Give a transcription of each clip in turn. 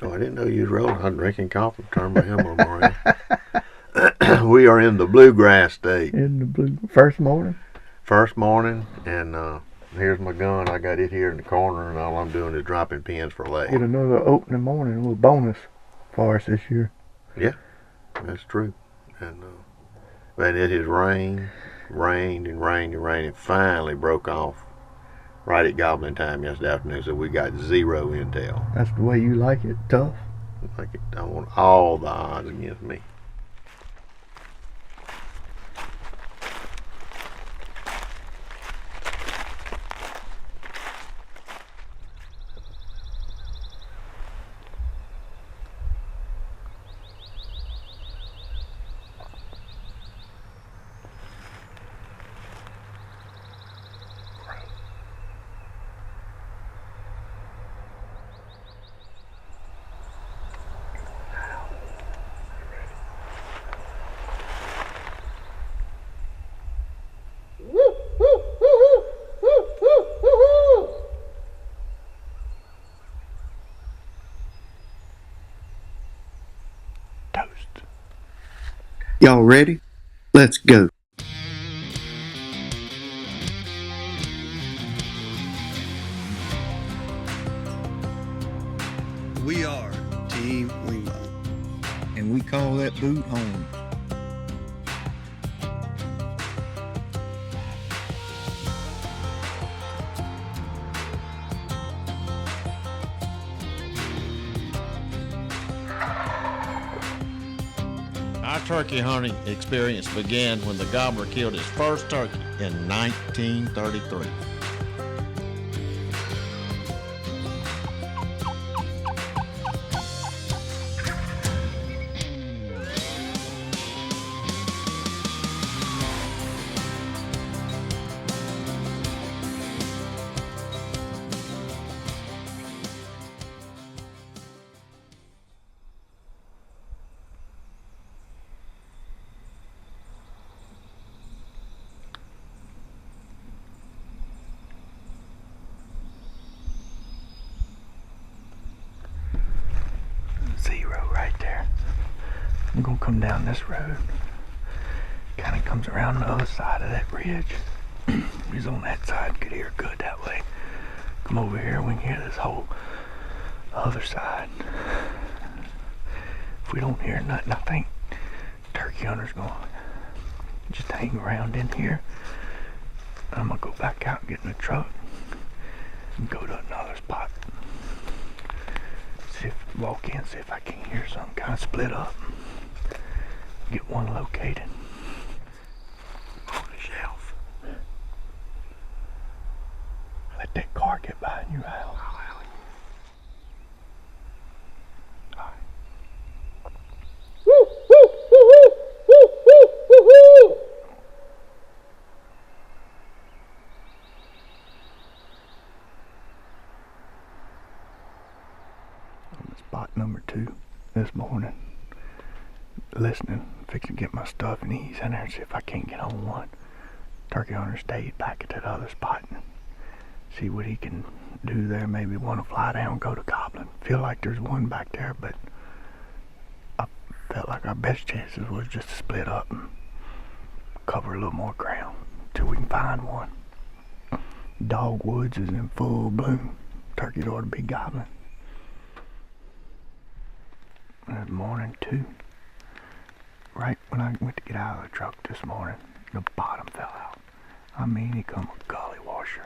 Oh, I didn't know you was rolling. I'm drinking coffee. Turn my helmet around. We are in the bluegrass state. In the blue first morning. First morning, and here's my gun. I got it here in the corner, and all I'm doing is dropping pins for lay. Get another opening morning, a little bonus for us this year. Yeah, that's true. And it has rained, and rained, and finally broke off right at goblin time yesterday afternoon. So we got zero intel. That's the way you like it, tough. I want all the odds against me. Toast. Y'all ready? Let's go. We are Team Limo, and we call that boot home. Our turkey hunting experience began when the gobbler killed his first turkey in 1933. Zero right there. I'm gonna come down this road. Kind of comes around the other side of that ridge. He's on that side, could hear good that way. Come over here, we can hear this whole other side. If we don't hear nothing, I think turkey hunter's gonna just hang around in here. I'm gonna go back out and get in the truck and go to another spot. Walk in, see if I can hear something kind of split up. Get one located. On the shelf. Let that car get behind you, Al. Alright. Woo, woo, woo, woo, woo, woo, woo, woo. Spot number 2 this morning. Listening, fixing to get my stuff and ease in there and see if I can't get on one. Turkey hunter stayed back at that other spot and see what he can do there. Maybe want to fly down, go to Goblin. Feel like there's one back there, but I felt like our best chances was just to split up and cover a little more ground till we can find one. Dogwoods is in full bloom. Turkey ought to be gobbling. This morning too. Right when I went to get out of the truck this morning, the bottom fell out. I mean, it come a gully washer.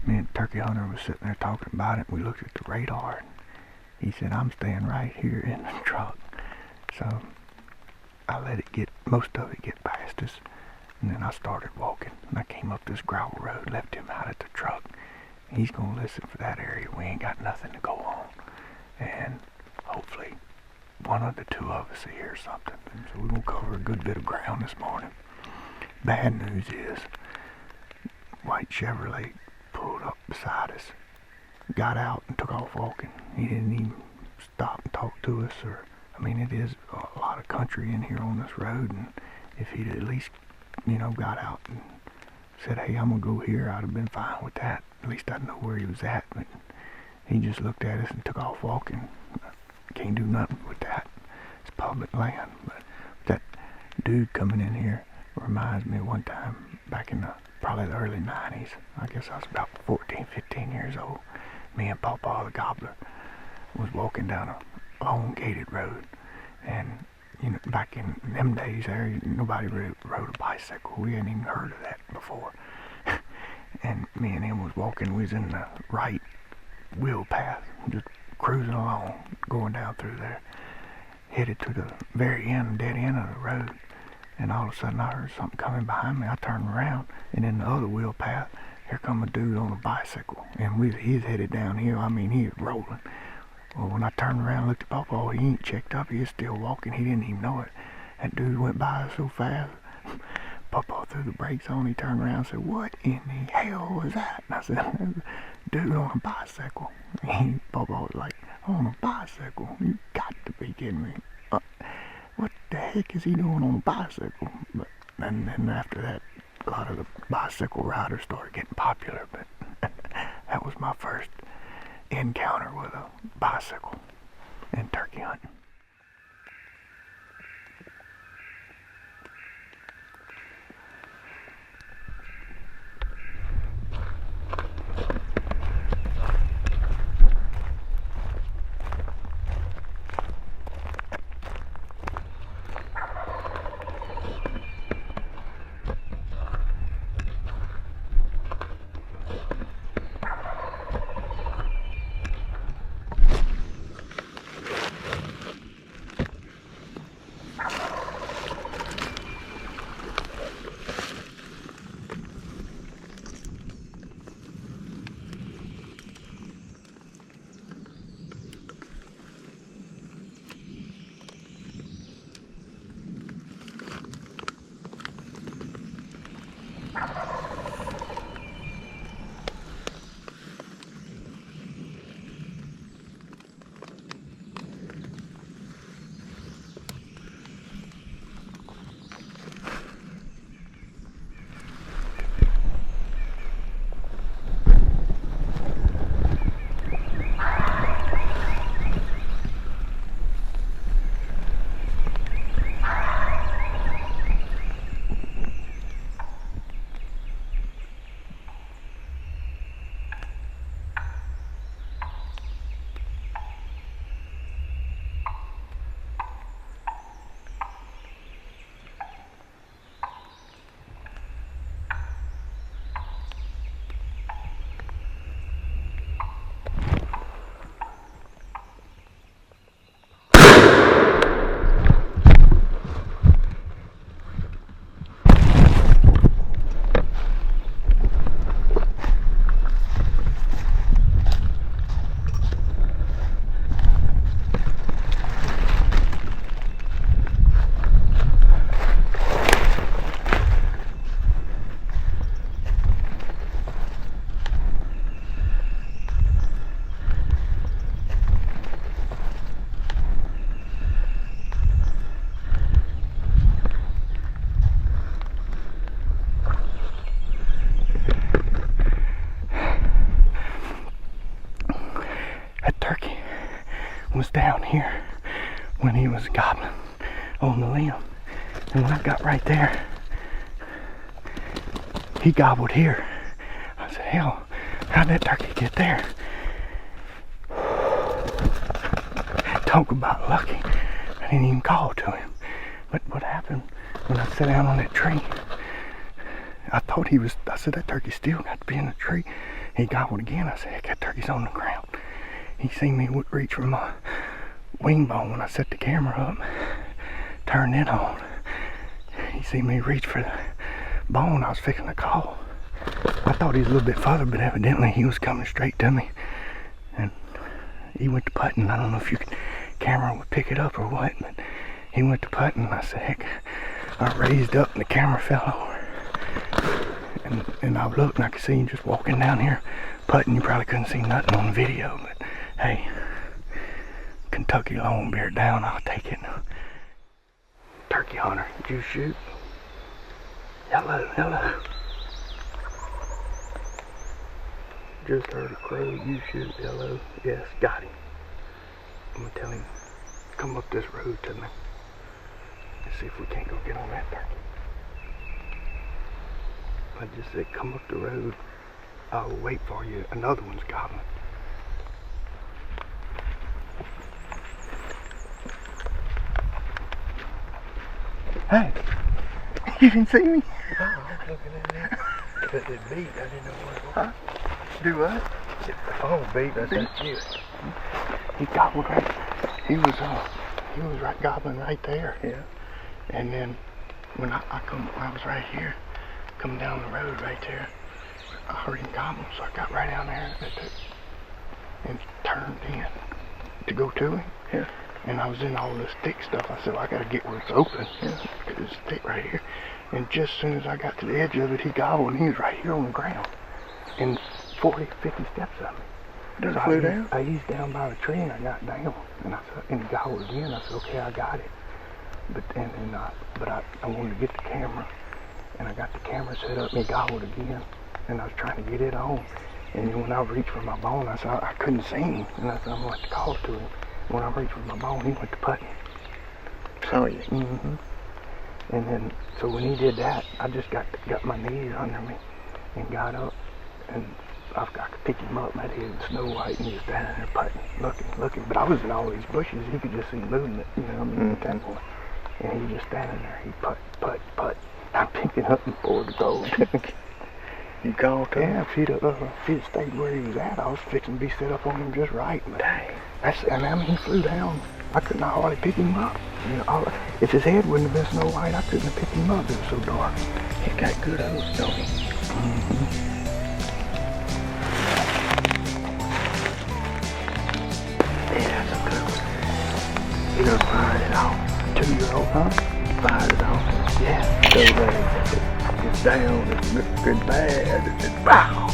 Me and Turkey Hunter was sitting there talking about it, and we looked at the radar, and he said, I'm staying right here in the truck. So I let it get, most of it get past us, and then I started walking, and I came up this gravel road, left him out at the truck. He's gonna listen for that area. We ain't got nothing to go on, and hopefully one of the two of us will hear something. And so we're gonna cover a good bit of ground this morning. Bad news is, white Chevrolet pulled up beside us, got out and took off walking. He didn't even stop and talk to us, or, I mean, it is a lot of country in here on this road, and if he'd at least, got out and said, hey, I'm gonna go here, I'd have been fine with that. At least I'd know where he was at, but he just looked at us and took off walking. can't do nothing with that. It's public land. But that dude coming in here reminds me of one time back in probably the early 90s. I guess I was about 14, 15 years old. Me and Pawpaw the Gobbler was walking down a long gated road, and you know, back in them days there, nobody rode a bicycle. We hadn't even heard of that before. And me and him was walking. We was in the right wheel path, just cruising along, going down through there, headed to the very end, dead end of the road. And all of a sudden I heard something coming behind me. I turned around, and in the other wheel path, here come a dude on a bicycle. And he's headed downhill. I mean, he was rolling. Well, when I turned around and looked at Pawpaw, he ain't checked up. He was still walking. He didn't even know it. That dude went by us so fast. Pawpaw threw the brakes on. He turned around and said, "What in the hell was that?" And I said, "Dude on a bicycle." Pawpaw was like, "On a bicycle? You got to be kidding me. What the heck is he doing on a bicycle?" But and then after that, a lot of the bicycle riders started getting popular. But that was my first encounter with a bicycle and turkey hunting. Was down here when he was gobbling on the limb, and when I got right there, he gobbled here. I said, "Hell, how'd that turkey get there?" Talk about lucky. I didn't even call to him. But what happened when I sat down on that tree, I said, "That turkey still got to be in the tree." He gobbled again. I said, "Heck, that turkey's on the ground." He seen me reach for my wing bone when I set the camera up, turned it on. He seen me reach for the bone I was fixing to call. I thought he was a little bit further, but evidently he was coming straight to me. And he went to putting. I don't know if your camera would pick it up or what, but he went to putting. I said, "Heck," I raised up and the camera fell over. And I looked and I could see him just walking down here putting. You probably couldn't see nothing on the video, but hey, Kentucky Longbeard down, I'll take it. Turkey hunter, did you shoot? Hello, hello. Just heard a crow, you shoot, hello. Yes, got him. gonna tell him, come up this road to me and see if we can't go get on that turkey. I just said, come up the road. I'll wait for you. Another one's gobbling. Hey, you didn't see me? Oh, I was looking at that. But it beat. I didn't know what it was. Huh? Do what? The phone beat. I said, you. He gobbled right. He was right gobbling right there. Yeah. And then when I was right here, coming down the road right there, I heard him gobble, so I got right down there and turned in to go to him. Yeah. And I was in all this thick stuff. I said, well, I gotta get where it's open. Yeah. Because it's thick right here. And just as soon as I got to the edge of it, he gobbled, and he was right here on the ground. And 40, 50 steps of me. Does So it flew down? I eased down by the tree, and I got down. And I said, and he gobbled again. I said, okay, I got it. But I wanted to get the camera. And I got the camera set up, and he gobbled again. And I was trying to get it on. And then when I reached for my bone, I said, I couldn't see him. And I said, I'm going to call to him. When I reached for my bone, he went to putting. Saw you. Mm-hmm. And then, so when he did that, I just got my knees under me and got up. And I could pick him up, and I did Snow White, and he was standing there putting, looking. But I was in all these bushes. He could just see movement, you know what I mean, at that point. And he was just standing there. He put. I'm picking up and forward to go. You called to him? Yeah, if he'd stayed where he was at, I was fixing to be set up on him just right. But Dang. and I mean, he flew down. I could not hardly pick him up. You know, if his head wouldn't have been Snow White, I couldn't have picked him up. It was so dark. He got good hooves, don't he? Mm-hmm. Yeah, that's a good one. He just fired it off. 2-year-old, huh? Fired it off. Yeah. So it's down, it's good bad, it's bow.